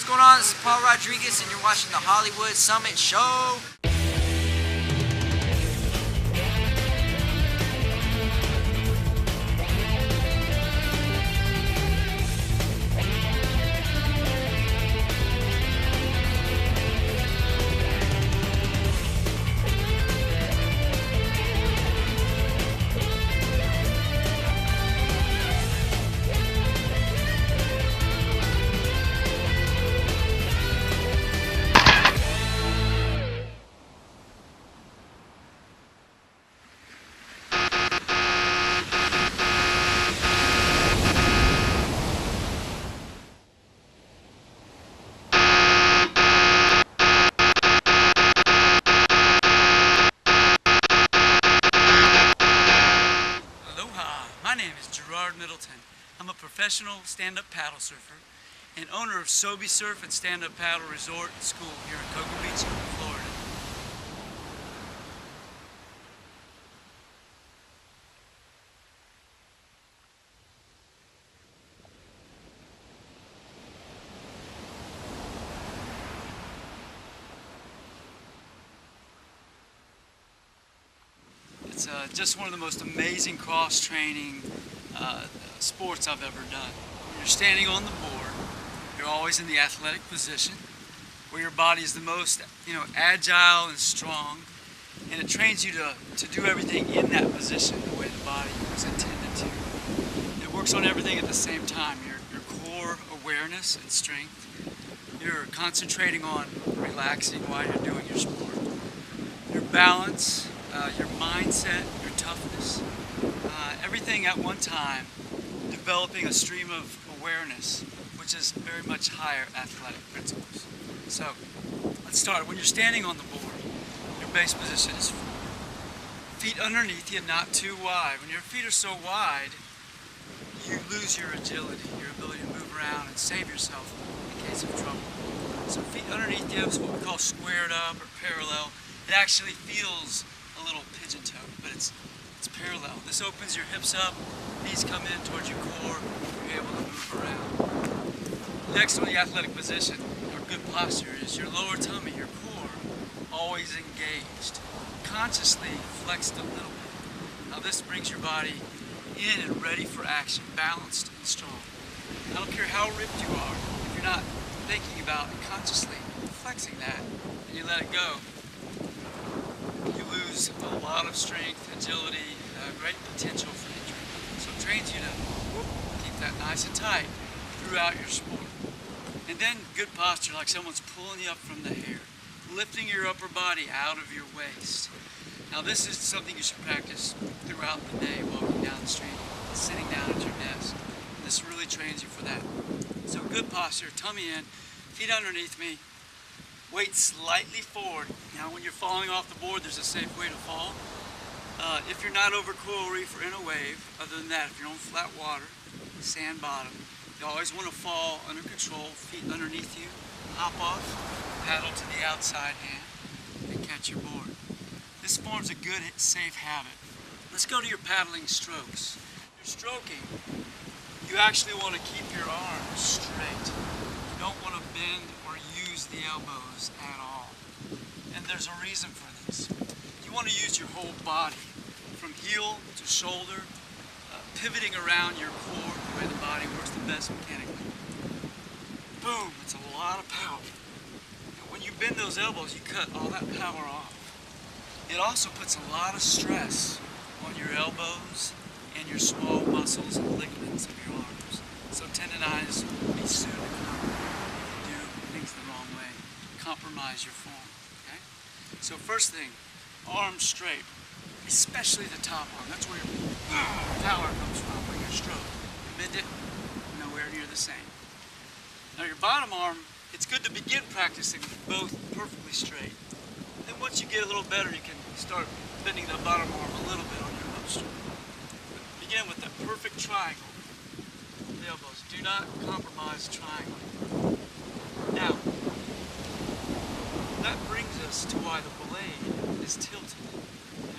What's going on? This is Paul Rodriguez, and you're watching the Hollywood Summit Show. My name is Girard Middleton. I'm a professional stand-up paddle surfer and owner of Sobe Surf and Stand-Up Paddle Resort and School here in Cocoa Beach, Florida. It's just one of the most amazing cross-training sports I've ever done. When you're standing on the board, you're always in the athletic position where your body is the most, agile and strong, and it trains you to do everything in that position the way the body was intended to. It works on everything at the same time. Your core awareness and strength. You're concentrating on relaxing while you're doing your sport. Your balance, your mindset, your toughness, everything at one time, developing a stream of awareness, which is very much higher athletic principles. So, let's start. When you're standing on the board, your base position is forward. Feet underneath you, not too wide. When your feet are so wide, you lose your agility, your ability to move around and save yourself in case of trouble. So feet underneath you is what we call squared up or parallel. It actually feels a little pigeon-toed, but it's parallel. This opens your hips up, knees come in towards your core, you're able to move around. Next on the athletic position, or good posture, is your lower tummy, your core, always engaged, consciously flexed a little bit. Now this brings your body in and ready for action, balanced and strong. I don't care how ripped you are, if you're not thinking about and consciously flexing that, and you let it go, you lose a lot of strength, agility, great potential for injury. So it trains you to keep that nice and tight throughout your sport. And then good posture, like someone's pulling you up from the hair, lifting your upper body out of your waist. Now this is something you should practice throughout the day, walking down the street, sitting down at your desk. This really trains you for that. So good posture, tummy in, feet underneath me, weight slightly forward. Now when you're falling off the board, there's a safe way to fall. If you're not over coral reef or in a wave, other than that, if you're on flat water, sand bottom, you always want to fall under control, feet underneath you, hop off, paddle to the outside hand, and catch your board. This forms a good, safe habit. Let's go to your paddling strokes. You're stroking. You actually want to keep your arms straight. You don't want to bend or use the elbows at all. And there's a reason for this. You want to use your whole body, from heel to shoulder, pivoting around your core, the way the body works the best mechanically. Boom, it's a lot of power. And when you bend those elbows, you cut all that power off. It also puts a lot of stress on your elbows and your small muscles and ligaments of your arms. So tendonitis will be soon to come if you do things the wrong way. Compromise your form, okay? So first thing, arms straight, especially the top arm. That's where your power comes from when you're stroke. Bend it, nowhere near the same. Now your bottom arm, it's good to begin practicing both perfectly straight. Then once you get a little better, you can start bending the bottom arm a little bit on your upstroke. Begin with the perfect triangle. The elbows. Do not compromise the triangle. Now, that brings us to why the blade is tilted.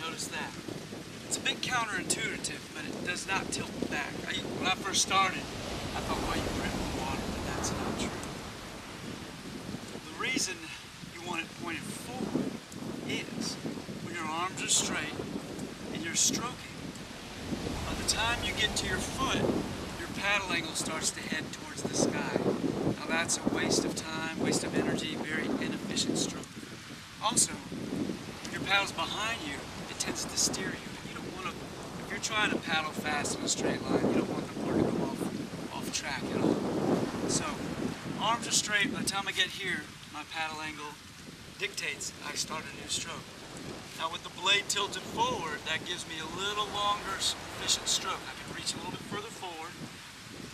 Notice that. It's a bit counterintuitive, but it does not tilt back. When I first started, I thought, well, you were in the water, but that's not true. straight and you're stroking. By the time you get to your foot, your paddle angle starts to head towards the sky. Now that's a waste of time, waste of energy, very inefficient stroke. Also, when your paddle's behind you, it tends to steer you. And you don't want to, if you're trying to paddle fast in a straight line, you don't want the board to go off track at all. So, arms are straight. By the time I get here, my paddle angle dictates I start a new stroke. Now with the blade tilted forward, that gives me a little longer, efficient stroke. I can reach a little bit further forward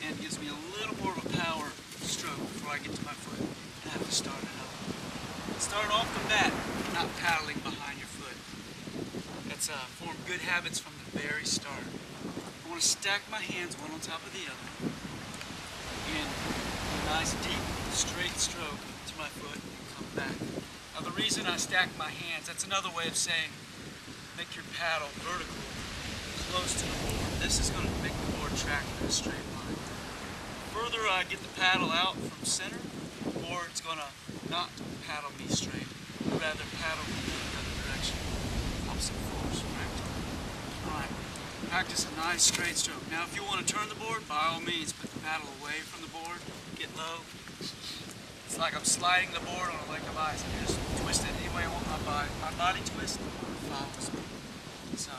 and gives me a little more of a power stroke before I get to my foot and have to start it up. Start off the bat, not paddling behind your foot. That's form good habits from the very start. I want to stack my hands one on top of the other and a nice deep straight stroke to my foot and come back. Now the reason I stack my hands, that's another way of saying make your paddle vertical, close to the board. This is going to make the board track in a straight line. The further I get the paddle out from center, the board's going to not paddle me straight, but rather paddle me in the other direction. Opposite force, right? Alright, practice a nice straight stroke. Now if you want to turn the board, by all means put the paddle away from the board, get low. It's like I'm sliding the board on a lake of ice. I just twist it any way I want my body twist, the board follows me. So,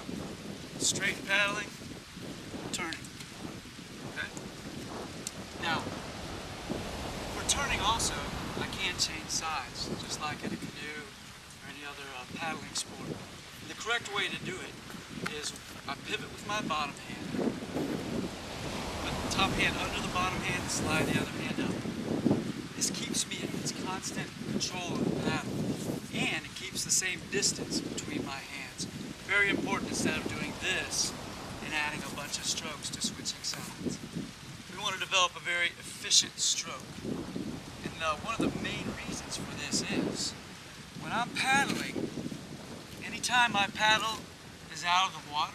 straight paddling, turning. Okay? Now, for turning also, I can change sides, just like in a canoe or any other paddling sport. The correct way to do it is I pivot with my bottom hand, put the top hand under the bottom hand, slide the other hand up. This keeps me in its constant control of the paddle, and it keeps the same distance between my hands. Very important instead of doing this and adding a bunch of strokes to switching sides. We want to develop a very efficient stroke. And one of the main reasons for this is, when I'm paddling, anytime my paddle is out of the water,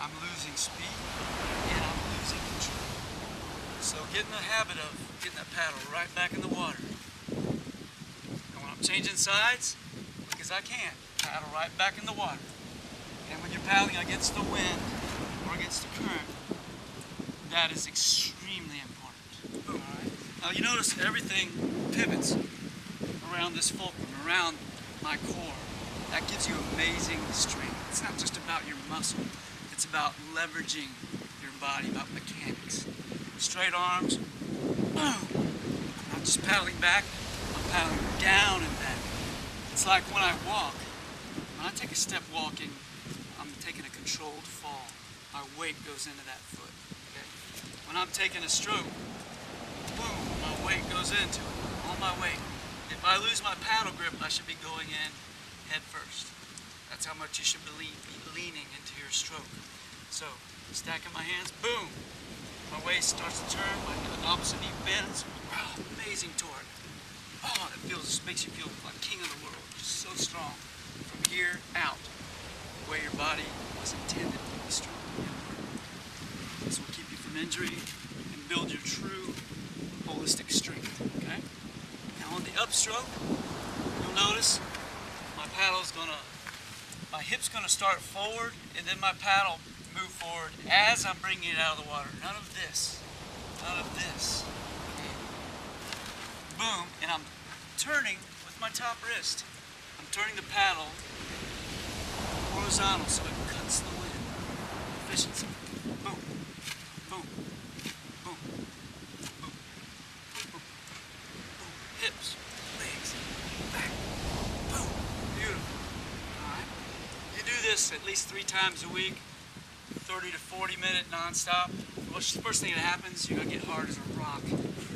I'm losing speed and I'm losing control. So get in the habit of getting that paddle right back in the water. And when I'm changing sides, because I can, paddle right back in the water. And when you're paddling against the wind or against the current, that is extremely important. All right. Now you notice everything pivots around this fulcrum, around my core. That gives you amazing strength. It's not just about your muscle. It's about leveraging your body, about mechanics. Straight arms, boom. I'm just paddling back, I'm paddling down and back. It's like when I walk. When I take a step walking, I'm taking a controlled fall. My weight goes into that foot. Okay? When I'm taking a stroke, boom, my weight goes into it, all my weight. If I lose my paddle grip, I should be going in head first. That's how much you should be leaning into your stroke. So, stacking my hands, boom. My waist starts to turn, my opposite knee bends. Wow, amazing torque. Oh, it makes you feel like king of the world. Just so strong. From here out, the way your body was intended to be strong. This will keep you from injury and build your true holistic strength. Okay? Now on the upstroke, you'll notice my my hip's gonna start forward, and then my paddle move forward as I'm bringing it out of the water. None of this. None of this. Boom, and I'm turning with my top wrist. I'm turning the paddle horizontal so it cuts the wind. Efficiency. Boom, boom, boom, boom, boom, boom. Hips, legs, back, boom. Beautiful. All right. You do this at least 3 times a week. 30 to 40 minute non-stop. The first thing that happens, you're gonna get hard as a rock,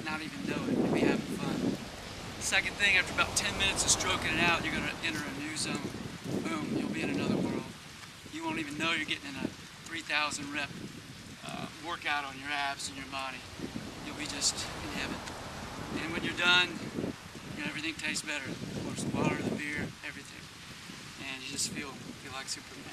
not even know it. You'll be having fun. Second thing, after about 10 minutes of stroking it out, you're gonna enter a new zone. Boom, you'll be in another world. You won't even know you're getting in a 3,000 rep workout on your abs and your body. You'll be just in heaven. And when you're done, everything tastes better. Of course, the water, the beer, everything. And you just feel like Superman.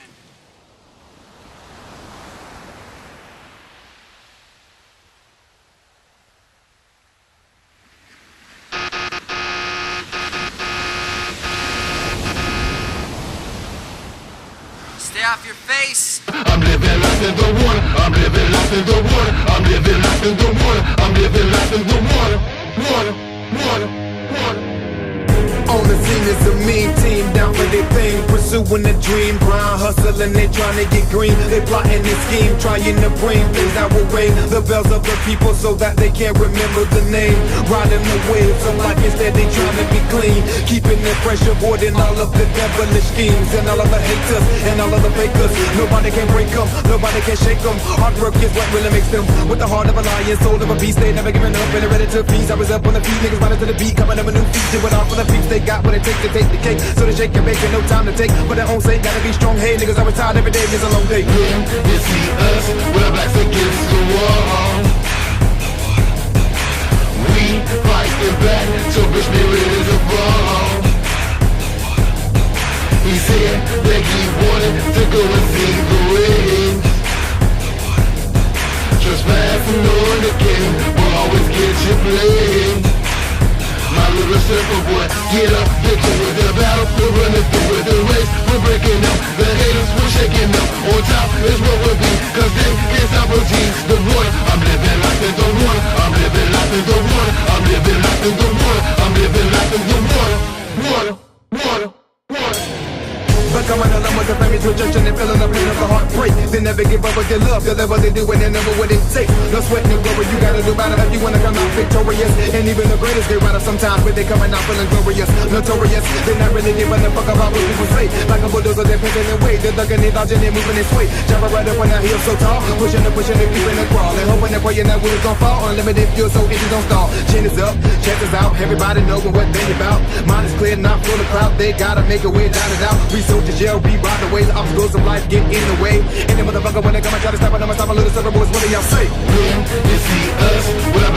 off your face. I'm living life in the water. I'm living life in the water. I'm living life in the water. I'm living life in the water. Water, water, water. On the scene is a mean team, down for their thing, pursuing a dream, grind, hustling, they trying to get green. They plotting this scheme, trying to bring things that will ring the bells of the people so that they can't remember the name. Riding the waves of life, instead they trying to be clean, keeping it fresh, avoiding all of the devilish schemes and all of the haters and all of the fakers. Nobody can break them, nobody can shake them. Hard work is what really makes them. With the heart of a lion, soul of a beast, they never giving up and they're ready to feast. I was up on the feet, niggas running to the beat, coming up a new feat, do it all for the peeps. They got what it takes to take the cake, so they shake and bake and no time to take for their own sake. Gotta be strong, hey niggas always tired every day, it's a long day. When you see us with our backs against the wall, we fighting back so bitch be ready to fall. He said that he wanted to go and see the wind. Just fast and knowing the game will always get you playing. My little surfer boy, get up, get to with the battle, we're running through with the race, we're breaking up, the haters, we're shaking up, on top is what we'll be, cause they can't stop routine, the water, I'm living life in the water, I'm living life in the water, I'm living life in the water, I'm living life in the water, water, water, water. But coming along with the family to church and they feeling the pain of the heartbreak. They never give up with their love, they'll never they do and they never what it takes. No sweat, no glory, you gotta do better if you wanna come out victorious. And even the greatest get right up sometimes, but they coming out feeling glorious, notorious. They're not really giving a fuck about what people say. Like a bulldozer, they're picking their way. They're ducking, they're dodging, they're moving their way. Jumping right up on that hill so tall, pushing and keeping it crawling. Hoping and praying that wheels gon' fall. Unlimited fuel so engines don't stall. Chin is up, chest is out, everybody knowing what they about. Mind is clear, not full of crowd. They gotta make a way down and out. We sold to jail, we ride the way. The obstacles of life get in the way. And then motherfucker when they come and try to stop it, I'ma stop a little silver boys. What do y'all say? When you see us, with our